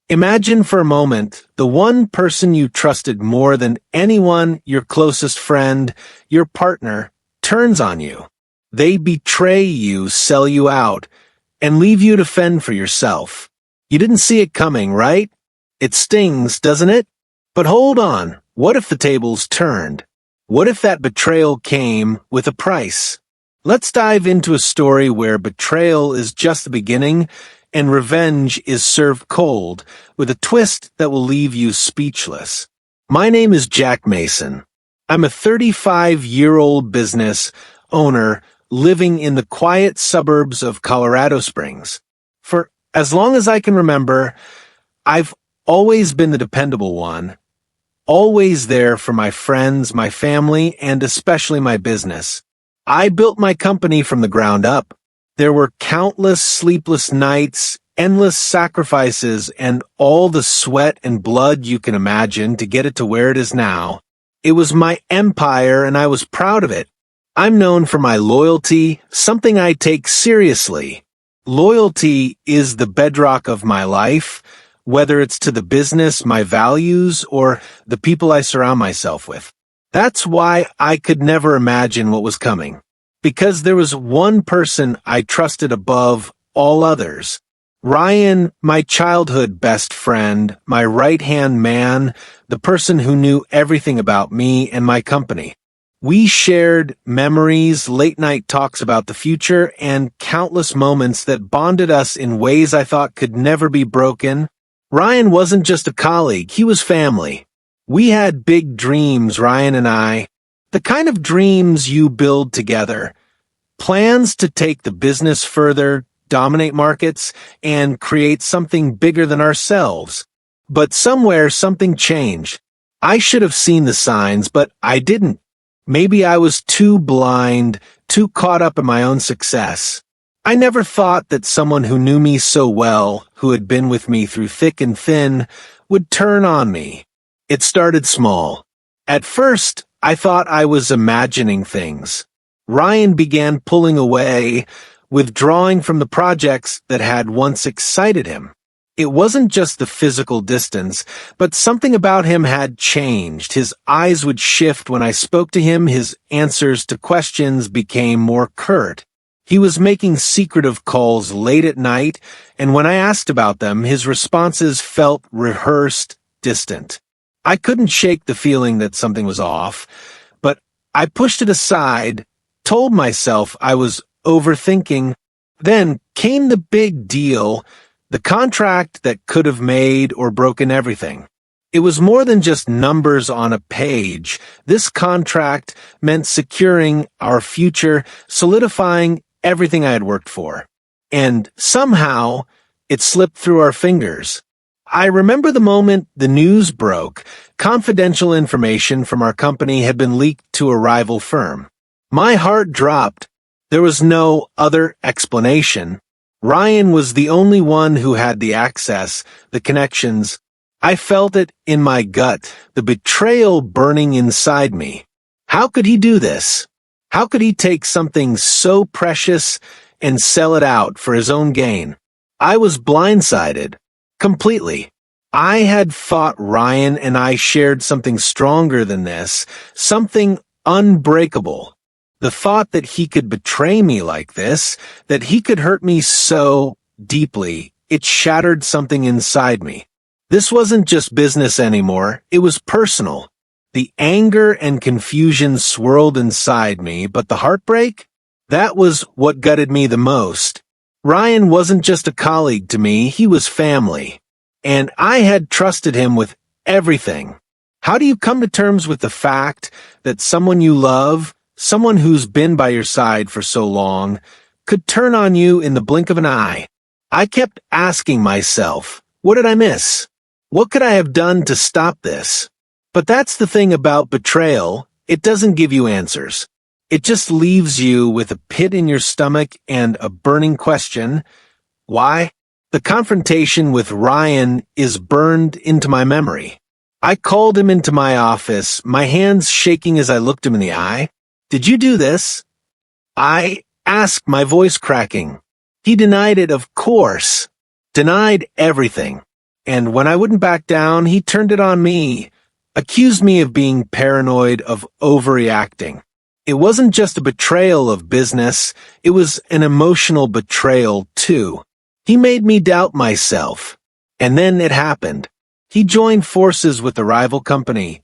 Imagine for a moment the one person you trusted more than anyone, your closest friend, your partner, turns on you. They betray you, sell you out, and leave you to fend for yourself. You didn't see it coming, right? It stings, doesn't it? But hold on, what if the tables turned? What if that betrayal came with a price? Let's dive into a story where betrayal is just the beginning and revenge is served cold, with a twist that will leave you speechless. My name is Jack Mason. I'm a 35-year-old business owner living in the quiet suburbs of Colorado Springs. For as long as I can remember, I've always been the dependable one, always there for my friends, my family, and especially my business. I built my company from the ground up. There were countless sleepless nights, endless sacrifices, and all the sweat and blood you can imagine to get it to where it is now. It was my empire, and I was proud of it. I'm known for my loyalty, something I take seriously. Loyalty is the bedrock of my life, whether it's to the business, my values, or the people I surround myself with. That's why I could never imagine what was coming. Because there was one person I trusted above all others. Ryan, my childhood best friend, my right-hand man, the person who knew everything about me and my company. We shared memories, late-night talks about the future, and countless moments that bonded us in ways I thought could never be broken. Ryan wasn't just a colleague, he was family. We had big dreams, Ryan and I. The kind of dreams you build together. Plans to take the business further, dominate markets, and create something bigger than ourselves. But somewhere something changed. I should have seen the signs, but I didn't. Maybe I was too blind, too caught up in my own success. I never thought that someone who knew me so well, who had been with me through thick and thin, would turn on me. It started small. At first, I thought I was imagining things. Ryan began pulling away, withdrawing from the projects that had once excited him. It wasn't just the physical distance, but something about him had changed. His eyes would shift when I spoke to him, his answers to questions became more curt. He was making secretive calls late at night, and when I asked about them, his responses felt rehearsed, distant. I couldn't shake the feeling that something was off, but I pushed it aside, told myself I was overthinking. Then came the big deal, the contract that could have made or broken everything. It was more than just numbers on a page. This contract meant securing our future, solidifying everything I had worked for. And somehow, it slipped through our fingers. I remember the moment the news broke. Confidential information from our company had been leaked to a rival firm. My heart dropped. There was no other explanation. Ryan was the only one who had the access, the connections. I felt it in my gut, the betrayal burning inside me. How could he do this? How could he take something so precious and sell it out for his own gain? I was blindsided. Completely. I had thought Ryan and I shared something stronger than this, something unbreakable. The thought that he could betray me like this, that he could hurt me so deeply, it shattered something inside me. This wasn't just business anymore, it was personal. The anger and confusion swirled inside me, but the heartbreak? That was what gutted me the most. Ryan wasn't just a colleague to me, he was family. And I had trusted him with everything. How do you come to terms with the fact that someone you love, someone who's been by your side for so long, could turn on you in the blink of an eye? I kept asking myself, what did I miss? What could I have done to stop this? But that's the thing about betrayal, it doesn't give you answers. It just leaves you with a pit in your stomach and a burning question. Why? The confrontation with Ryan is burned into my memory. I called him into my office, my hands shaking as I looked him in the eye. Did you do this? I asked, my voice cracking. He denied it, of course. Denied everything. And when I wouldn't back down, he turned it on me, accused me of being paranoid, of overreacting. It wasn't just a betrayal of business, it was an emotional betrayal too. He made me doubt myself. And then it happened. He joined forces with the rival company,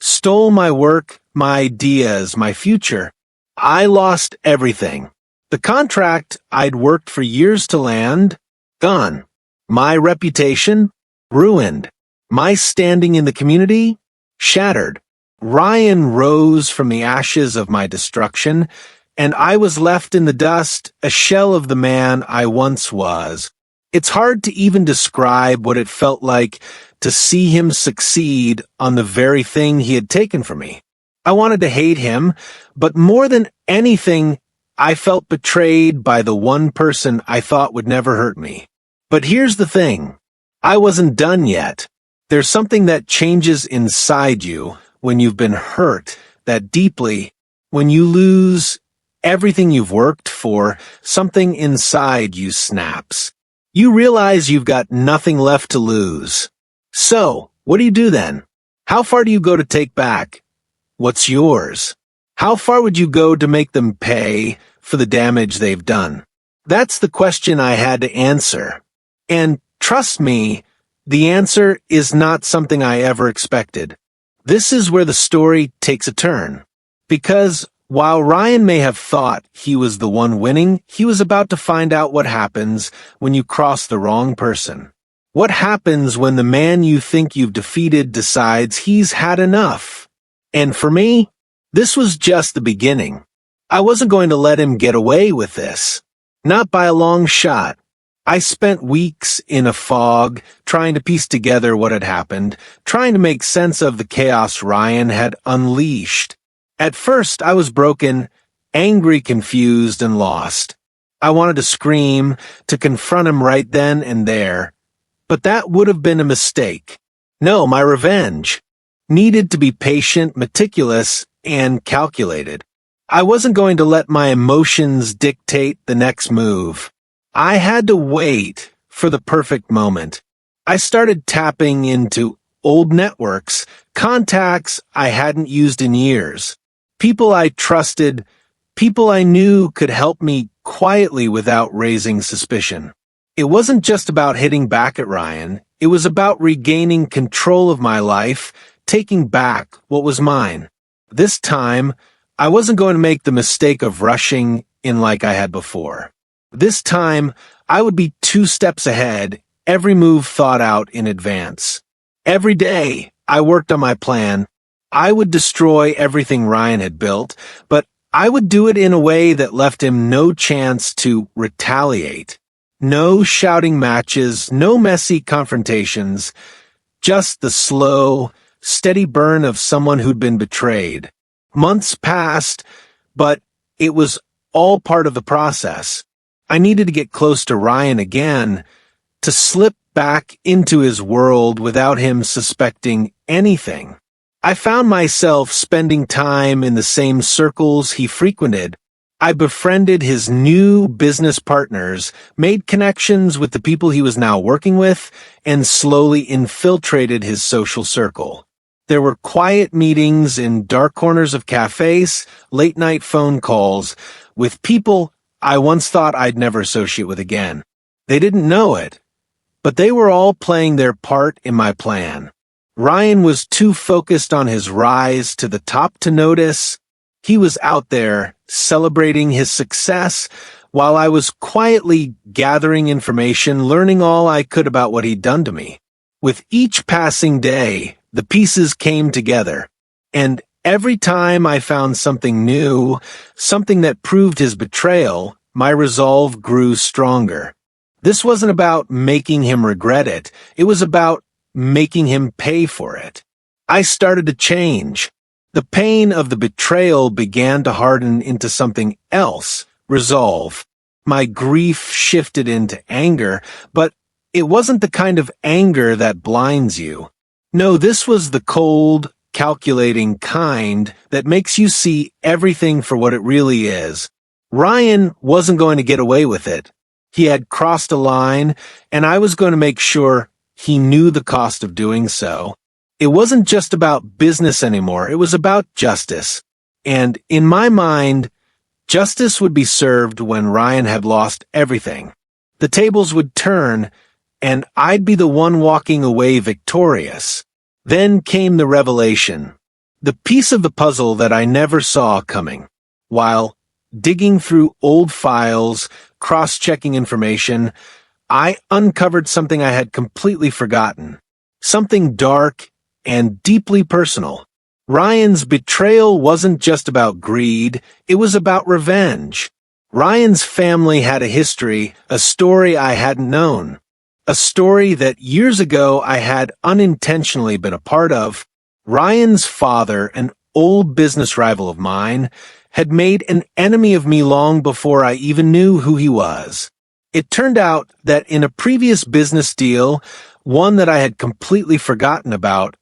stole my work, my ideas, my future. I lost everything. The contract I'd worked for years to land, gone. My reputation, ruined. My standing in the community, shattered. Ryan rose from the ashes of my destruction, and I was left in the dust, a shell of the man I once was. It's hard to even describe what it felt like to see him succeed on the very thing he had taken from me. I wanted to hate him, but more than anything, I felt betrayed by the one person I thought would never hurt me. But here's the thing. I wasn't done yet. There's something that changes inside you when you've been hurt that deeply. When you lose everything you've worked for, something inside you snaps. You realize you've got nothing left to lose. So, what do you do then? How far do you go to take back what's yours? How far would you go to make them pay for the damage they've done? That's the question I had to answer. And trust me, the answer is not something I ever expected. This is where the story takes a turn. Because while Ryan may have thought he was the one winning, he was about to find out what happens when you cross the wrong person. What happens when the man you think you've defeated decides he's had enough? And for me, this was just the beginning. I wasn't going to let him get away with this. Not by a long shot. I spent weeks in a fog, trying to piece together what had happened, trying to make sense of the chaos Ryan had unleashed. At first, I was broken, angry, confused, and lost. I wanted to scream, to confront him right then and there. But that would have been a mistake. No, my revenge needed to be patient, meticulous, and calculated. I wasn't going to let my emotions dictate the next move. I had to wait for the perfect moment. I started tapping into old networks, contacts I hadn't used in years, people I trusted, people I knew could help me quietly without raising suspicion. It wasn't just about hitting back at Ryan, it was about regaining control of my life, taking back what was mine. This time, I wasn't going to make the mistake of rushing in like I had before. This time, I would be 2 steps ahead, every move thought out in advance. Every day, I worked on my plan. I would destroy everything Ryan had built, but I would do it in a way that left him no chance to retaliate. No shouting matches, no messy confrontations, just the slow, steady burn of someone who'd been betrayed. Months passed, but it was all part of the process. I needed to get close to Ryan again, to slip back into his world without him suspecting anything. I found myself spending time in the same circles he frequented. I befriended his new business partners, made connections with the people he was now working with, and slowly infiltrated his social circle. There were quiet meetings in dark corners of cafes, late-night phone calls, with people I once thought I'd never associate with again. They didn't know it, but they were all playing their part in my plan. Ryan was too focused on his rise to the top to notice. He was out there celebrating his success while I was quietly gathering information, learning all I could about what he'd done to me. With each passing day, the pieces came together, and every time I found something new, something that proved his betrayal, my resolve grew stronger. This wasn't about making him regret it. It was about making him pay for it. I started to change. The pain of the betrayal began to harden into something else, resolve. My grief shifted into anger, but it wasn't the kind of anger that blinds you. No, this was the cold, calculating kind that makes you see everything for what it really is. Ryan wasn't going to get away with it. He had crossed a line, and I was going to make sure he knew the cost of doing so. It wasn't just about business anymore, it was about justice. And in my mind, justice would be served when Ryan had lost everything. The tables would turn, and I'd be the one walking away victorious. Then came the revelation. The piece of the puzzle that I never saw coming. While digging through old files, cross-checking information, I uncovered something I had completely forgotten. Something dark and deeply personal. Ryan's betrayal wasn't just about greed, it was about revenge. Ryan's family had a history, a story I hadn't known. A story that years ago I had unintentionally been a part of. Ryan's father, an old business rival of mine, had made an enemy of me long before I even knew who he was. It turned out that in a previous business deal, one that I had completely forgotten about,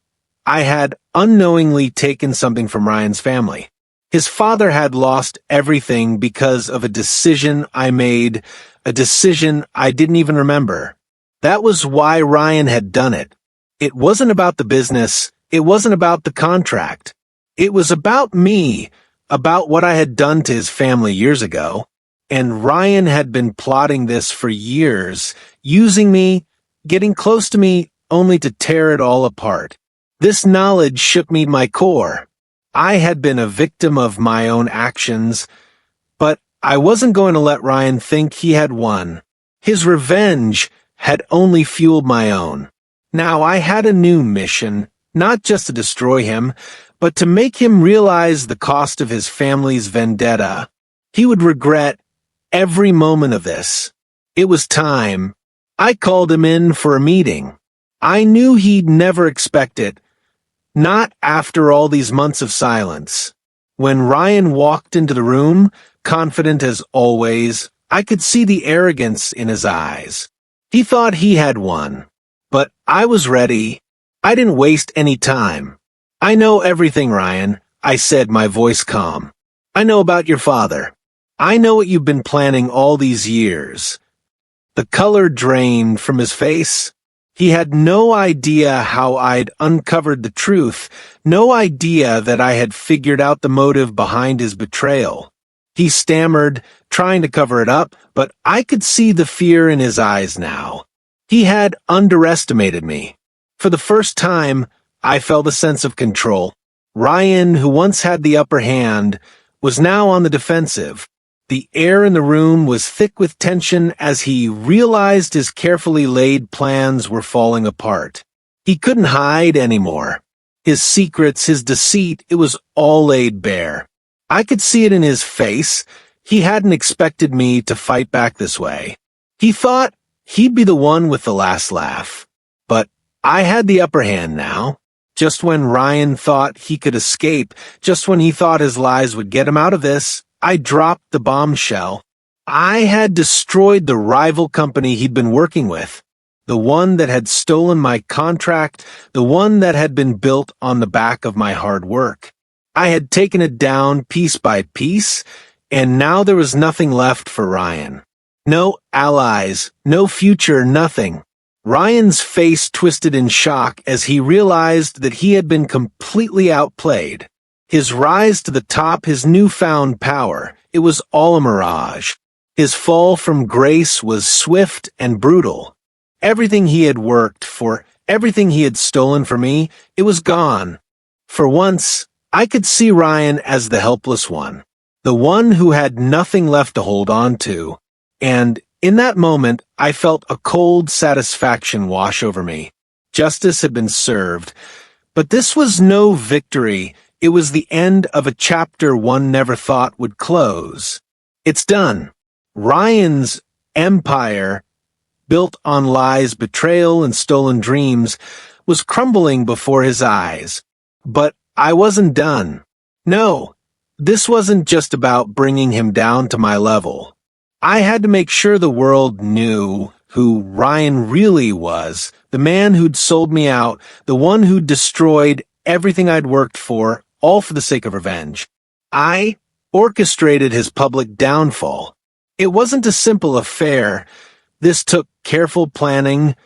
I had unknowingly taken something from Ryan's family. His father had lost everything because of a decision I made, a decision I didn't even remember. That was why Ryan had done it. It wasn't about the business, it wasn't about the contract. It was about me, about what I had done to his family years ago. And Ryan had been plotting this for years, using me, getting close to me, only to tear it all apart. This knowledge shook me to my core. I had been a victim of my own actions, but I wasn't going to let Ryan think he had won. His revenge had only fueled my own. Now I had a new mission, not just to destroy him, but to make him realize the cost of his family's vendetta. He would regret every moment of this. It was time. I called him in for a meeting. I knew he'd never expect it. Not after all these months of silence. When Ryan walked into the room, confident as always, I could see the arrogance in his eyes. He thought he had won. But I was ready. I didn't waste any time. I know everything, Ryan, I said, my voice calm. I know about your father. I know what you've been planning all these years. The color drained from his face. He had no idea how I'd uncovered the truth, no idea that I had figured out the motive behind his betrayal. He stammered, trying to cover it up, but I could see the fear in his eyes now. He had underestimated me. For the first time, I felt a sense of control. Ryan, who once had the upper hand, was now on the defensive. The air in the room was thick with tension as he realized his carefully laid plans were falling apart. He couldn't hide anymore. His secrets, his deceit, it was all laid bare. I could see it in his face. He hadn't expected me to fight back this way. He thought he'd be the one with the last laugh. But I had the upper hand now. Just when Ryan thought he could escape, just when he thought his lies would get him out of this, I dropped the bombshell. I had destroyed the rival company he'd been working with, the one that had stolen my contract, the one that had been built on the back of my hard work. I had taken it down piece by piece, and now there was nothing left for Ryan. No allies, no future, nothing. Ryan's face twisted in shock as he realized that he had been completely outplayed. His rise to the top, his newfound power, it was all a mirage. His fall from grace was swift and brutal. Everything he had worked for, everything he had stolen from me, it was gone. For once, I could see Ryan as the helpless one, the one who had nothing left to hold on to. And in that moment, I felt a cold satisfaction wash over me. Justice had been served, but this was no victory. It was the end of a chapter one never thought would close. It's done. Ryan's empire, built on lies, betrayal, and stolen dreams, was crumbling before his eyes. But I wasn't done. No, this wasn't just about bringing him down to my level. I had to make sure the world knew who Ryan really was, the man who'd sold me out, the one who'd destroyed everything I'd worked for, all for the sake of revenge. I orchestrated his public downfall. It wasn't a simple affair. This took careful planning,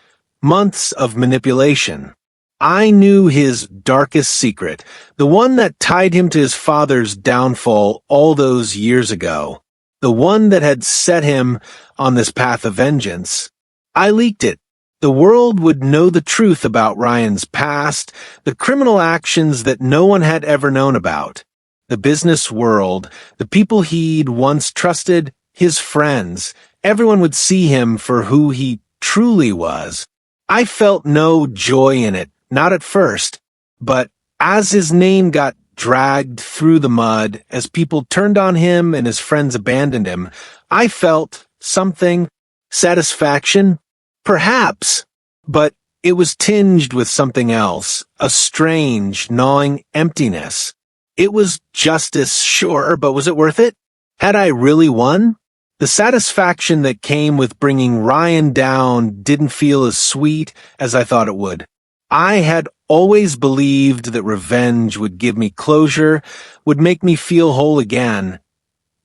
months of manipulation. I knew his darkest secret, the one that tied him to his father's downfall all those years ago, the one that had set him on this path of vengeance. I leaked it. The world would know the truth about Ryan's past, the criminal actions that no one had ever known about. The business world, the people he'd once trusted, his friends, everyone would see him for who he truly was. I felt no joy in it, not at first, but as his name got dragged through the mud, as people turned on him and his friends abandoned him, I felt something, satisfaction, perhaps, but it was tinged with something else, a strange, gnawing emptiness. It was justice, sure, but was it worth it? Had I really won? The satisfaction that came with bringing Ryan down didn't feel as sweet as I thought it would. I had always believed that revenge would give me closure, would make me feel whole again.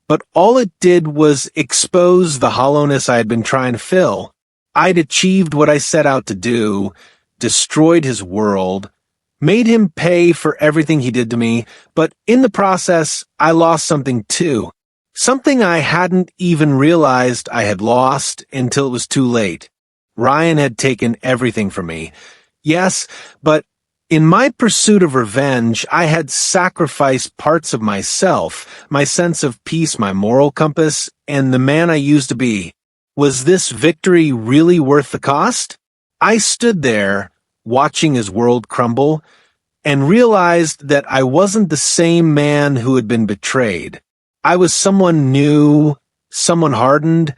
But all it did was expose the hollowness I had been trying to fill. I'd achieved what I set out to do, destroyed his world, made him pay for everything he did to me, but in the process, I lost something too. Something I hadn't even realized I had lost until it was too late. Ryan had taken everything from me. Yes, but in my pursuit of revenge, I had sacrificed parts of myself, my sense of peace, my moral compass, and the man I used to be. Was this victory really worth the cost? I stood there, watching his world crumble, and realized that I wasn't the same man who had been betrayed. I was someone new, someone hardened,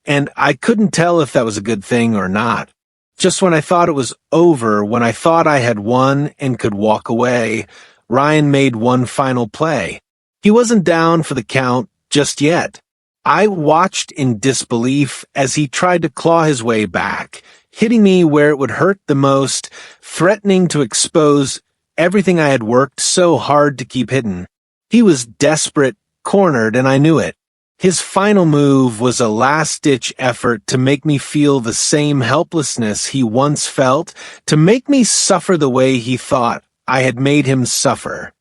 and I couldn't tell if that was a good thing or not. Just when I thought it was over, when I thought I had won and could walk away, Ryan made one final play. He wasn't down for the count just yet. I watched in disbelief as he tried to claw his way back, hitting me where it would hurt the most, threatening to expose everything I had worked so hard to keep hidden. He was desperate, cornered, and I knew it. His final move was a last-ditch effort to make me feel the same helplessness he once felt, to make me suffer the way he thought I had made him suffer.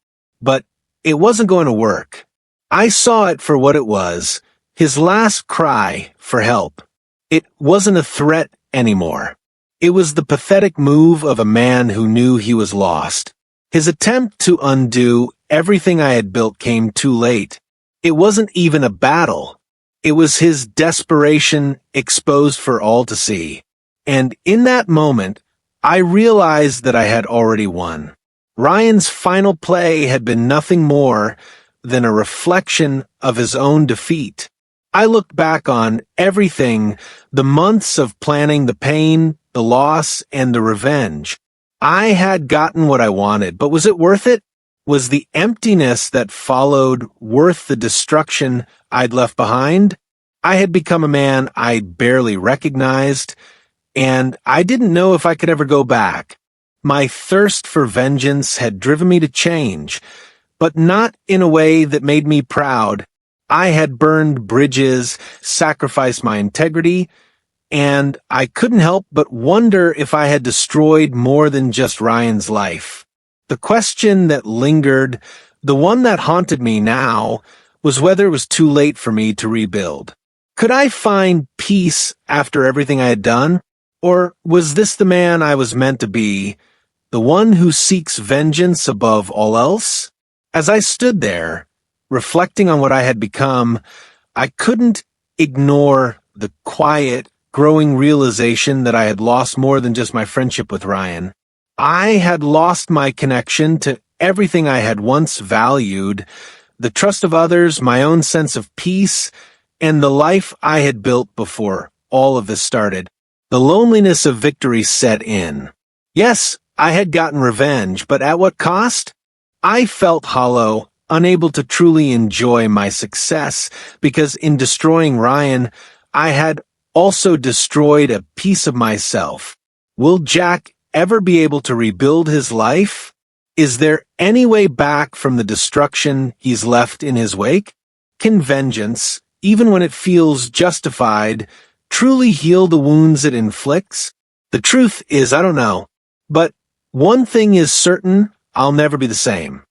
But it wasn't going to work. I saw it for what it was. His last cry for help. It wasn't a threat anymore. It was the pathetic move of a man who knew he was lost. His attempt to undo everything I had built came too late. It wasn't even a battle. It was his desperation exposed for all to see. And in that moment, I realized that I had already won. Ryan's final play had been nothing more than a reflection of his own defeat. I looked back on everything, the months of planning the pain, the loss, and the revenge. I had gotten what I wanted, but was it worth it? Was the emptiness that followed worth the destruction I'd left behind? I had become a man I barely recognized, and I didn't know if I could ever go back. My thirst for vengeance had driven me to change, but not in a way that made me proud. I had burned bridges, sacrificed my integrity, and I couldn't help but wonder if I had destroyed more than just Ryan's life. The question that lingered, the one that haunted me now, was whether it was too late for me to rebuild. Could I find peace after everything I had done? Or was this the man I was meant to be, the one who seeks vengeance above all else? As I stood there, reflecting on what I had become, I couldn't ignore the quiet, growing realization that I had lost more than just my friendship with Ryan. I had lost my connection to everything I had once valued, the trust of others, my own sense of peace, and the life I had built before all of this started. The loneliness of victory set in. Yes, I had gotten revenge, but at what cost? I felt hollow, unable to truly enjoy my success, because in destroying Ryan, I had also destroyed a piece of myself. Will Jack ever be able to rebuild his life? Is there any way back from the destruction he's left in his wake? Can vengeance, even when it feels justified, truly heal the wounds it inflicts? The truth is, I don't know. But one thing is certain, I'll never be the same.